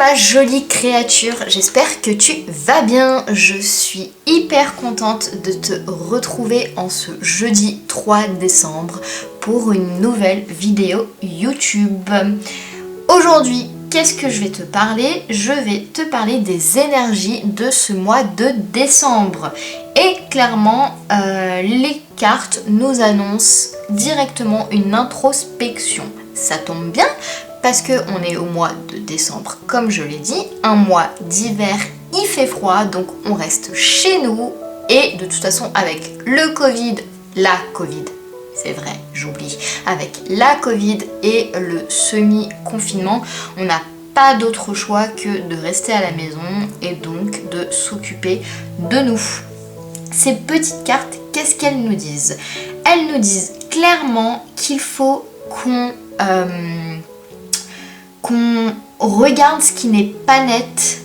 ma jolie créature, j'espère que tu vas bien. Je suis hyper contente de te retrouver en ce jeudi 3 décembre pour une nouvelle vidéo YouTube. Aujourd'hui, qu'est-ce que je vais te parler? Je vais te parler des énergies de ce mois de décembre. Et clairement, les cartes nous annoncent directement une introspection. Ça tombe bien parce qu'on est au mois de décembre, comme je l'ai dit, un mois d'hiver, il fait froid, donc on reste chez nous. Et de toute façon, avec le Covid, c'est vrai, j'oublie, avec la Covid et le semi-confinement, on n'a pas d'autre choix que de rester à la maison et donc de s'occuper de nous. Ces petites cartes, qu'est-ce qu'elles nous disent? Elles nous disent clairement qu'il faut qu'on regarde ce qui n'est pas net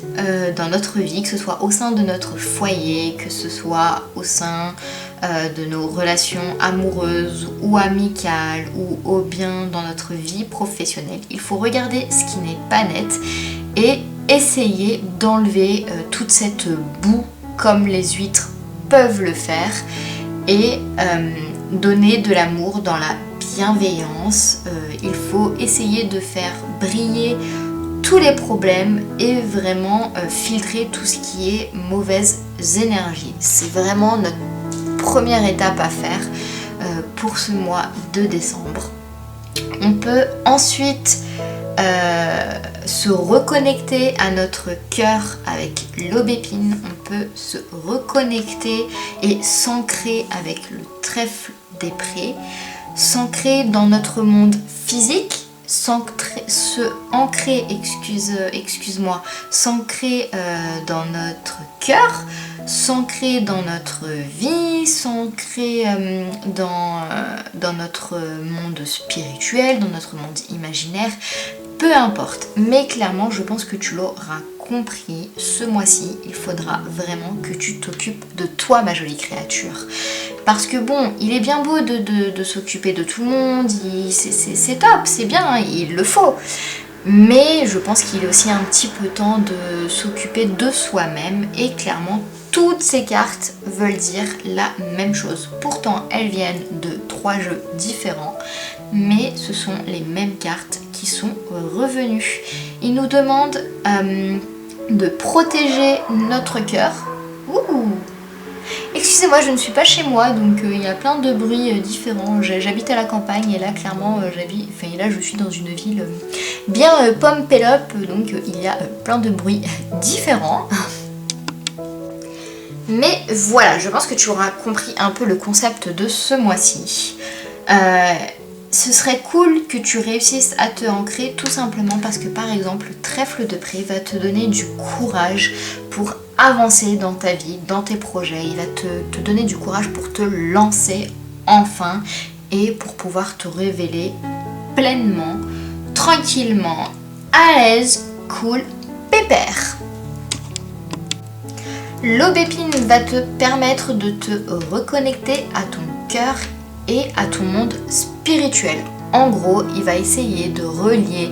dans notre vie, que ce soit au sein de notre foyer, que ce soit au sein de nos relations amoureuses ou amicales ou au bien dans notre vie professionnelle. Il faut regarder ce qui n'est pas net et essayer d'enlever toute cette boue comme les huîtres peuvent le faire et donner de l'amour dans la bienveillance. Il faut essayer de faire briller tous les problèmes et vraiment filtrer tout ce qui est mauvaise énergie. C'est vraiment notre première étape à faire pour ce mois de décembre. On peut ensuite se reconnecter à notre cœur avec l'aubépine. On peut se reconnecter et s'ancrer avec le trèfle des prés, s'ancrer dans notre monde physique, s'ancrer dans notre cœur, s'ancrer dans notre vie, s'ancrer dans notre monde spirituel, dans notre monde imaginaire, peu importe. Mais clairement, je pense que tu l'auras compris, ce mois-ci, il faudra vraiment que tu t'occupes de toi, ma jolie créature. Parce que bon, il est bien beau de s'occuper de tout le monde, c'est top, c'est bien, hein, il le faut. Mais je pense qu'il est aussi un petit peu temps de s'occuper de soi-même et clairement, toutes ces cartes veulent dire la même chose. Pourtant, elles viennent de 3 jeux différents, mais ce sont les mêmes cartes qui sont revenues. Ils nous demandent de protéger notre cœur. Ouh! Excusez-moi, je ne suis pas chez moi, donc il y a plein de bruits différents. J'habite à la campagne et là, clairement, je suis dans une ville bien pomme-pélope, donc il y a plein de bruits différents. Mais voilà, je pense que tu auras compris un peu le concept de ce mois-ci. Ce serait cool que tu réussisses à te ancrer tout simplement parce que par exemple, le trèfle de prés va te donner du courage pour avancer dans ta vie, dans tes projets. Il va te donner du courage pour te lancer enfin et pour pouvoir te révéler pleinement, tranquillement, à l'aise, cool, pépère. L'aubépine va te permettre de te reconnecter à ton cœur et à ton monde spirituel. En gros, il va essayer de relier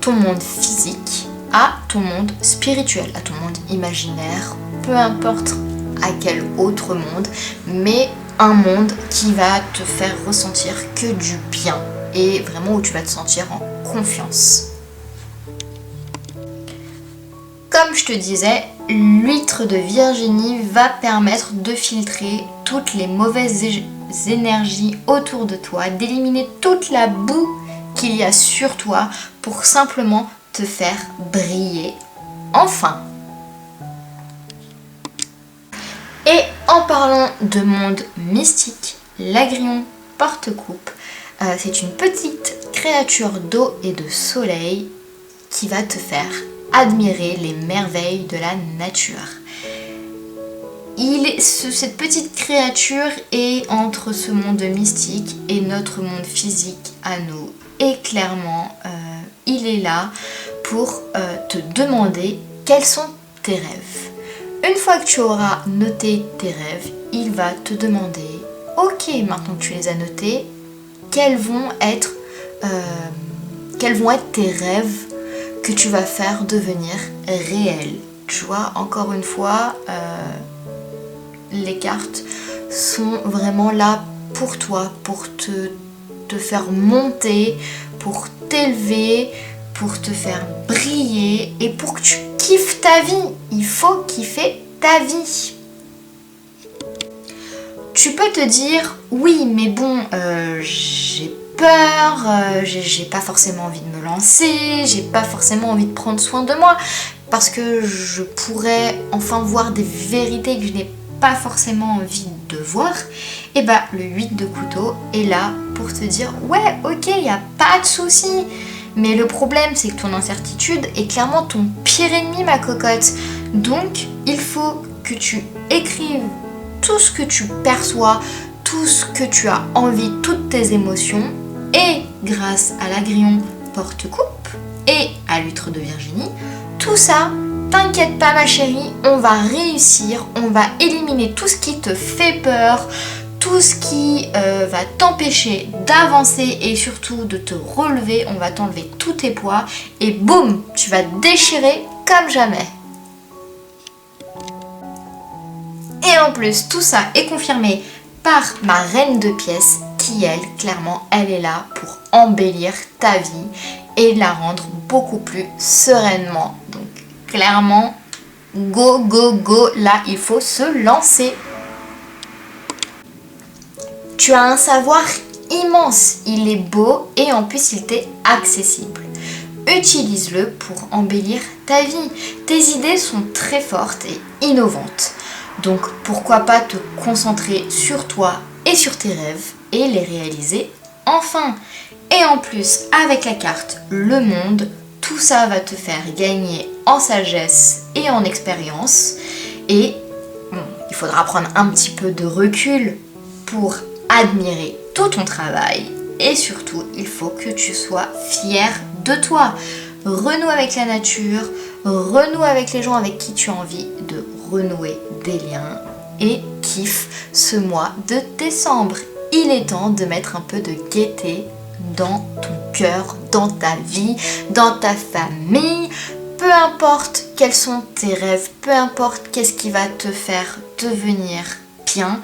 ton monde physique à ton monde spirituel, à ton monde imaginaire, peu importe à quel autre monde, mais un monde qui va te faire ressentir que du bien et vraiment où tu vas te sentir en confiance. Comme je te disais, l'huître de Virginie va permettre de filtrer toutes les mauvaises énergies autour de toi, d'éliminer toute la boue qu'il y a sur toi pour simplement te faire briller enfin. Et en parlant de monde mystique, l'Agrion porte-coupe, c'est une petite créature d'eau et de soleil qui va te faire admirer les merveilles de la nature. Cette petite créature est entre ce monde mystique et notre monde physique à nous. Et clairement, il est là pour te demander quels sont tes rêves. Une fois que tu auras noté tes rêves, il va te demander, ok, maintenant que tu les as notés, quels vont être tes rêves que tu vas faire devenir réel. Tu vois, encore une fois, les cartes sont vraiment là pour toi, pour te faire monter, pour t'élever, pour te faire briller et pour que tu kiffes ta vie. Il faut kiffer ta vie. Tu peux te dire, oui, mais bon, j'ai peur, j'ai pas forcément envie de me lancer, j'ai pas forcément envie de prendre soin de moi, parce que je pourrais enfin voir des vérités que je n'ai pas forcément envie de voir. Et bah, le 8 de couteau est là pour te dire, ouais, ok, y a pas de souci. Mais le problème, c'est que ton incertitude est clairement ton pire ennemi, ma cocotte. Donc, il faut que tu écrives tout ce que tu perçois, tout ce que tu as envie, toutes tes émotions. Et grâce à l'agrillon porte-coupe et à l'huître de Virginie, tout ça, t'inquiète pas ma chérie, on va réussir, on va éliminer tout ce qui te fait peur, tout ce qui va t'empêcher d'avancer et surtout de te relever. On va t'enlever tous tes poids et boum, tu vas te déchirer comme jamais. Et en plus, tout ça est confirmé par ma reine de pièces qui, elle, clairement, elle est là pour embellir ta vie et la rendre beaucoup plus sereinement. Donc, clairement, go, go, go, là, il faut se lancer. Tu as un savoir immense, il est beau et en plus, il t'est accessible. Utilise-le pour embellir ta vie. Tes idées sont très fortes et innovantes. Donc pourquoi pas te concentrer sur toi et sur tes rêves et les réaliser enfin. Et en plus, avec la carte Le Monde, tout ça va te faire gagner en sagesse et en expérience. Et bon, il faudra prendre un petit peu de recul pour admirer tout ton travail. Et surtout, il faut que tu sois fier de toi. Renoue avec la nature, renoue avec les gens avec qui tu as envie de renouer des liens et kiffe ce mois de décembre. Il est temps de mettre un peu de gaieté dans ton cœur, dans ta vie, dans ta famille. Peu importe quels sont tes rêves, peu importe qu'est-ce qui va te faire devenir bien,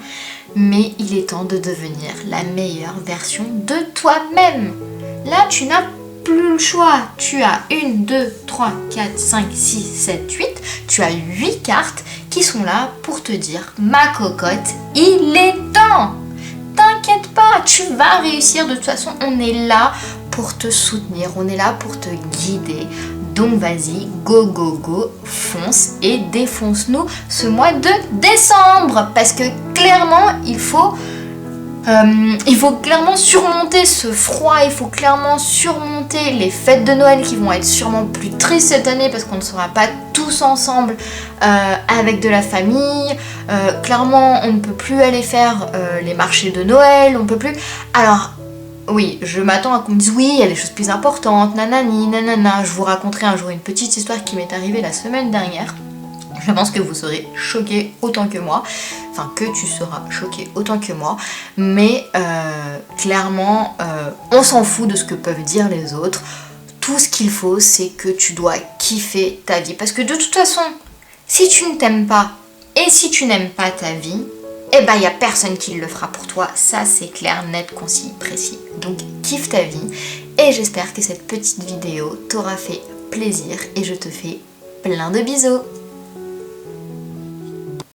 mais il est temps de devenir la meilleure version de toi-même. Là, tu n'as plus le choix. Tu as 1, 2, 3, 4, 5, 6, 7, 8. Tu as 8 cartes qui sont là pour te dire, ma cocotte, il est temps. T'inquiète pas, tu vas réussir. De toute façon, on est là pour te soutenir, on est là pour te guider. Donc vas-y, go, go, go, fonce et défonce-nous ce mois de décembre. Parce que clairement, il faut clairement surmonter ce froid, il faut clairement surmonter les fêtes de Noël qui vont être sûrement plus tristes cette année parce qu'on ne sera pas tous ensemble avec de la famille. Clairement, on ne peut plus aller faire les marchés de Noël, on peut plus... Alors, oui, je m'attends à qu'on me dise oui, il y a des choses plus importantes, nanani, nanana. Je vous raconterai un jour une petite histoire qui m'est arrivée la semaine dernière. Je pense que vous serez choqués autant que moi, enfin que tu seras choqué autant que moi, mais clairement, on s'en fout de ce que peuvent dire les autres. Tout ce qu'il faut, c'est que tu dois kiffer ta vie. Parce que de toute façon, si tu ne t'aimes pas et si tu n'aimes pas ta vie, eh ben, il n'y a personne qui le fera pour toi. Ça, c'est clair, net, concis, précis. Donc, kiffe ta vie. Et j'espère que cette petite vidéo t'aura fait plaisir. Et je te fais plein de bisous.